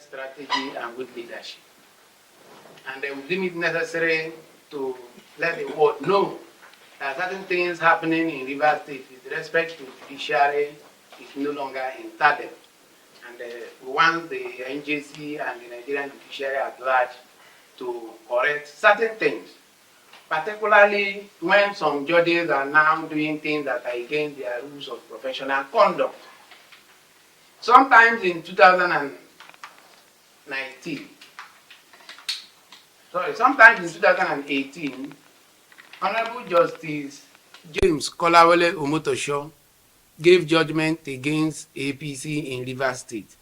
correct strategy and good leadership. And they will deem it necessary to let the world know that certain things happening in Rivers State with respect to judiciary is no longer in tandem. And we want the NJC and the Nigerian judiciary at large to correct certain things, particularly when some judges are now doing things that are against their rules of professional conduct. Sometimes in 2018, Honorable Justice James Omotosho gave judgment against APC in Rivers State,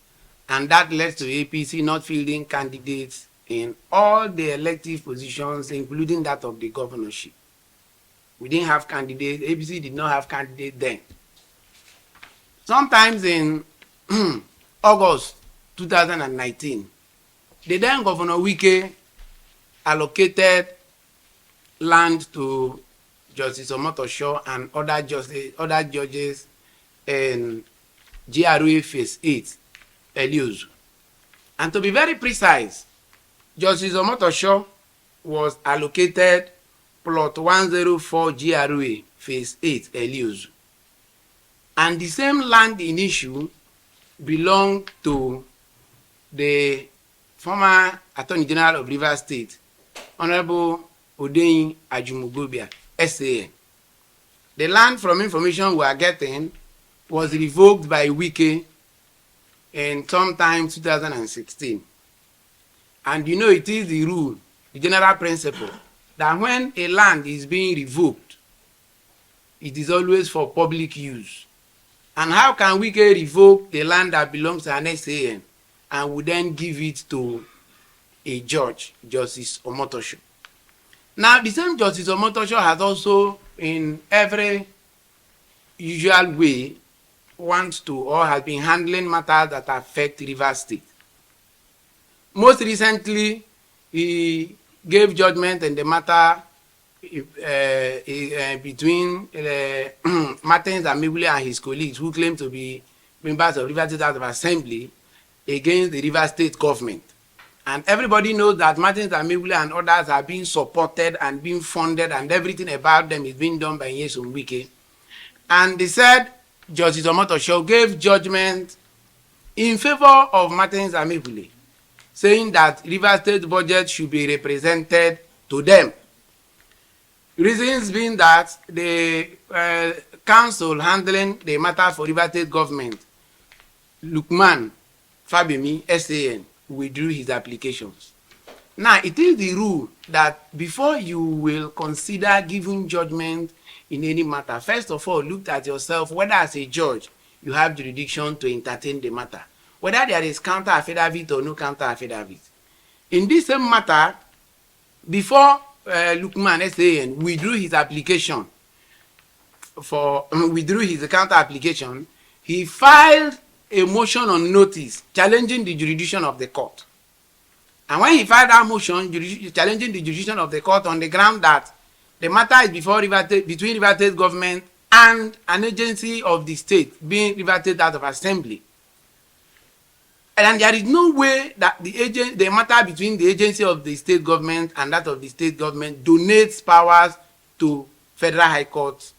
and that led to APC not fielding candidates in all the elective positions, including that of the governorship. We didn't have candidates. APC did not have candidates then. Sometimes in August 2019, the then Governor Wike allocated land to Justice Omotosho and other judges in GRA Phase 8, Eliozu. And to be very precise, Justice Omotosho was allocated plot 104 GRA Phase 8, Eliozu. And the same land in issue belonged to the former Attorney General of Rivers State, Honorable Odeyin Ajumogobia, SAN. The land, from information we are getting, was revoked by Wike in sometime 2016. And you know it is the rule, the general principle, that when a land is being revoked, it is always for public use. And how can Wike revoke the land that belongs to an SAN and would then give it to a judge, Justice Omotosho? Now, the same Justice Omotosho has also, in every usual way, wants to or has been handling matters that affect Rivers State. Most recently, he gave judgment in the matter between Martins Amibule and his colleagues who claim to be members of Rivers State House of Assembly against the Rivers State government. And everybody knows that Martins Amibule and others are being supported and being funded, and everything about them is being done by Nyesom Wike. And they said Justice Omotosho gave judgment in favor of Martins Amibule, saying that Rivers State budget should be represented to them. Reasons being that the council handling the matter for Rivers State government, Lukman Fabemi, SAN, withdrew his applications. Now, it is the rule that before you will consider giving judgment in any matter, first of all, look at yourself whether as a judge you have jurisdiction to entertain the matter, whether there is counter affidavit or no counter affidavit. In this same matter, before Lukman SAN withdrew his application withdrew his counter application, he filed a motion on notice challenging the jurisdiction of the court. And when he filed that motion challenging the jurisdiction of the court on the ground that the matter is between Rivers State government and an agency of the state, being Rivers State House of Assembly, and there is no way that the matter between the agency of the state government and that of the state government donates powers to Federal High Court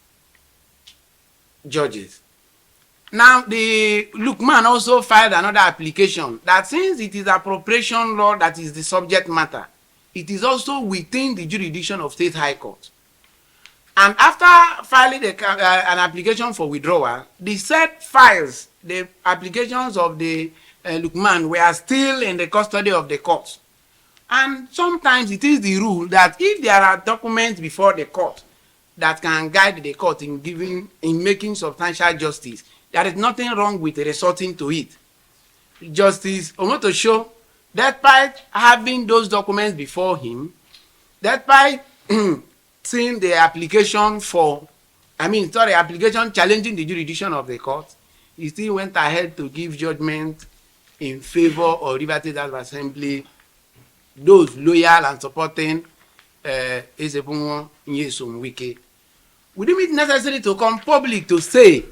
judges. Now, the Lukman also filed another application that since it is appropriation law that is the subject matter, it is also within the jurisdiction of State High Court. And after filing an application for withdrawal, the said files, the applications of the Lukman were still in the custody of the court. And sometimes it is the rule that if there are documents before the court that can guide the court in making substantial justice, there is nothing wrong with resorting to it. Justice Omotosho, despite having those documents before him, despite seeing the application application challenging the jurisdiction of the court, he still went ahead to give judgment in favor of Rivers State House of Assembly, those loyal and supporting Nyesom Wike. We deem it necessary to come public to say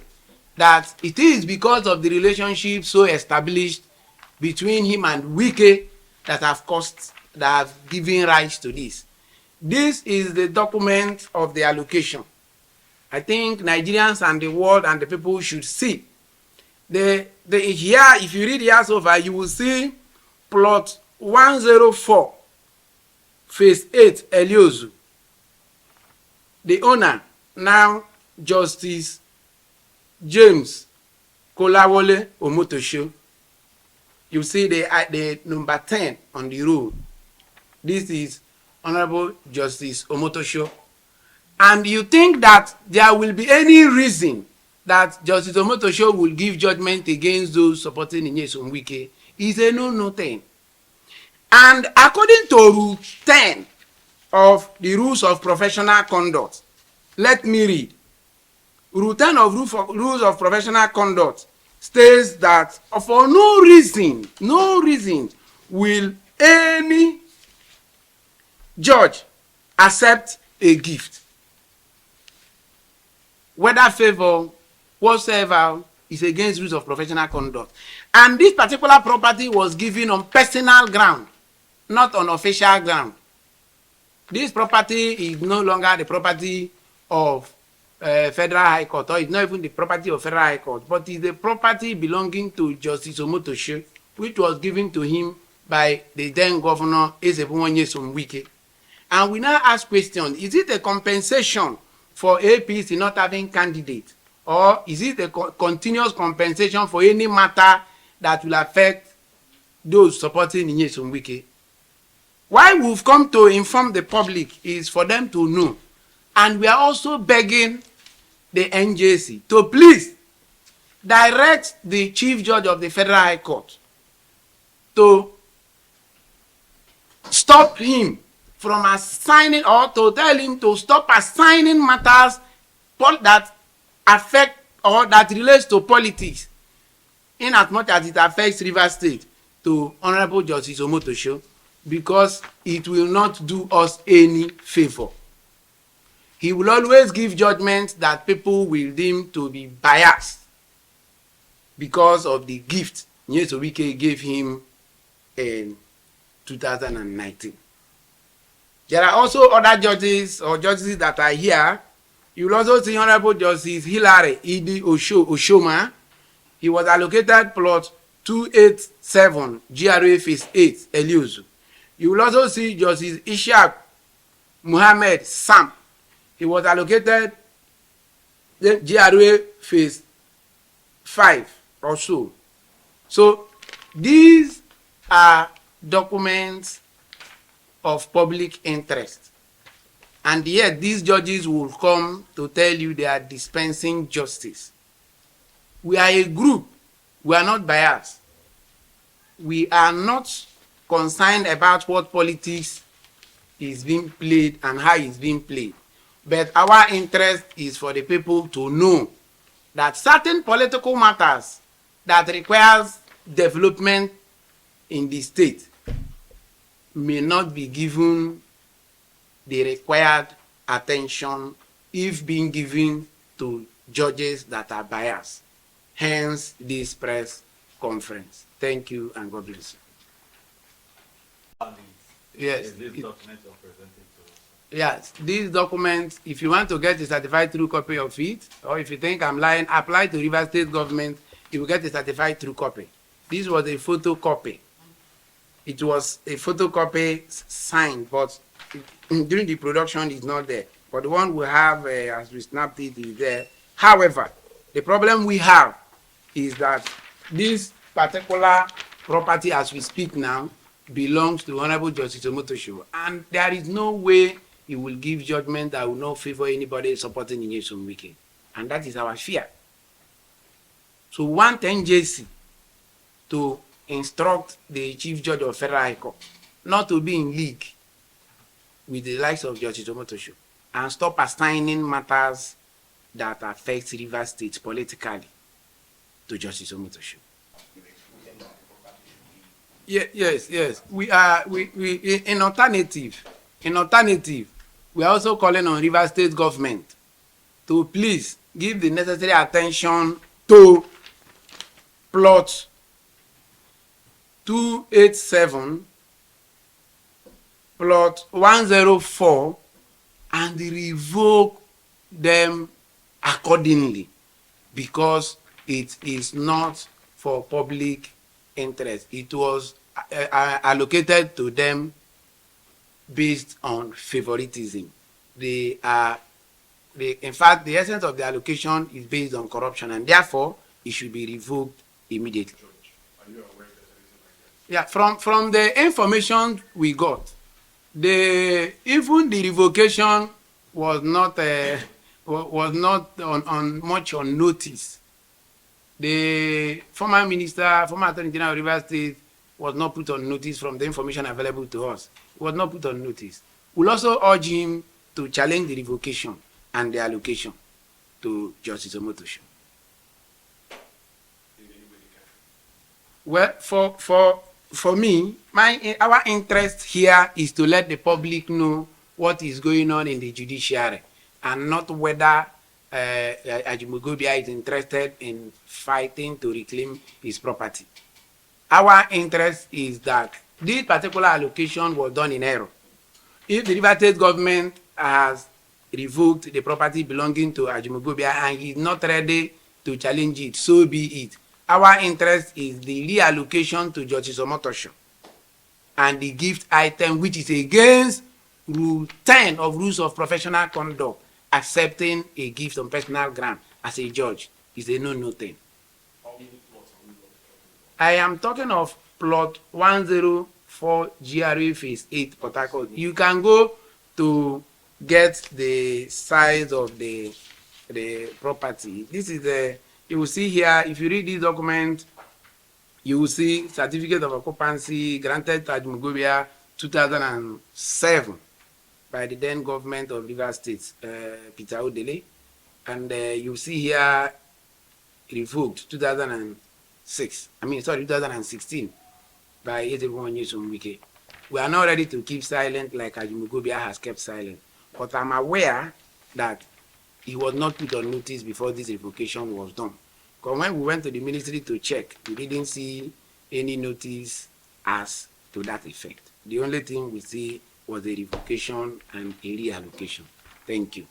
that it is because of the relationship so established between him and Wike that have given rise to this. This is the document of the allocation. I think Nigerians and the world and the people should see. Here, if you read here so far, you will see plot 104, phase 8, Eliozu. The owner, now Justice James Omotosho. You see the number 10 on the roll. This is Honorable Justice Omotosho. And you think that there will be any reason that Justice Omotosho will give judgment against those supporting Nyesom Wike? Is a no thing. And according to Rule 10 of the Rules of Professional Conduct, let me read. Rule 10 of Rules of Professional Conduct states that for no reason will any judge accept a gift, whether favor, whatsoever, is against rules of professional conduct. And this particular property was given on personal ground, not on official ground. This property is no longer the property of Federal High Court, or it's not even the property of Federal High Court, but it's the property belonging to Justice Omotosho, which was given to him by the then governor, Nyesom Wike. And we now ask questions: is it a compensation for APC not having candidate, or is it a continuous compensation for any matter that will affect those supporting Nyesom Wike? Why we've come to inform the public is for them to know. And we are also begging the NJC to please direct the Chief Judge of the Federal High Court to stop him from assigning, or to tell him to stop assigning matters that affect or that relates to politics, in as much as it affects Rivers State, to Honorable Justice Omotosho, because it will not do us any favor. He will always give judgments that people will deem to be biased because of the gift Nyesom Wike gave him in 2019. There are also other judges or judges that are here. You will also see Honorable Justice Hilary Idi Oshoma. He was allocated plot 287 GRA phase 8 Eliozu. You will also see Justice Ishaq Muhammad Sam. He was allocated the GRA phase 5 or so. So these are documents of public interest. And yet these judges will come to tell you they are dispensing justice. We are a group. We are not biased. We are not concerned about what politics is being played and how it's being played. But our interest is for the people to know that certain political matters that requires development in the state may not be given the required attention if being given to judges that are biased. Hence this press conference. Thank you and God bless you. Yes. Yes, these documents, if you want to get a certified true copy of it, or if you think I'm lying, apply to Rivers State government, you will get a certified true copy. This was a photocopy. It was a photocopy signed, but during the production it's not there. But the one we have, as we snapped it, is there. However, the problem we have is that this particular property, as we speak now, belongs to Honorable Justice Omotosho, and there is no way he will give judgment that will not favor anybody supporting Nyesom Wike, and that is our fear. So we want NJC to instruct the Chief Judge of Federal High Court not to be in league with the likes of Justice Omotosho and stop assigning matters that affect Rivers State politically to Justice Omotosho. Yes. We in alternative, we are also calling on Rivers State government to please give the necessary attention to plot 287 plot 104 and revoke them accordingly because it is not for public interest. It was allocated to them based on favoritism. In fact, the essence of the allocation is based on corruption, and therefore it should be revoked immediately. Are you aware there's anything like that? Yeah, from the information we got, even the revocation was not much on notice. The former Attorney General of Rivers State was not put on notice from the information available to us. It was not put on notice. We'll also urge him to challenge the revocation and the allocation to Justice Omotosho. Well, for me, our interest here is to let the public know what is going on in the judiciary and not whether Ajimogobia is interested in fighting to reclaim his property. Our interest is that this particular allocation was done in error. If the Rivers State government has revoked the property belonging to Ajimogobia and he is not ready to challenge it, so be it. Our interest is the reallocation to Justice Omotosho and the gift item, which is against Rule 10 of Rules of Professional Conduct. Accepting a gift on personal ground as a judge is a no-no thing. I am talking of plot 104 GRA phase 8 Port Harcourt. You can go to get the size of the property. This is you will see here, if you read this document, you will see certificate of occupancy granted to Ajimogobia 2007 by the then government of Rivers State, peterobi, and you see here revoked 2016 by Chief Nyesom Wike. We are not ready to keep silent like Ajimogobia has kept silent, but I'm aware that he was not put on notice before this revocation was done. Because when we went to the ministry to check, we didn't see any notice as to that effect. The only thing we see was a revocation and a reallocation. Thank you.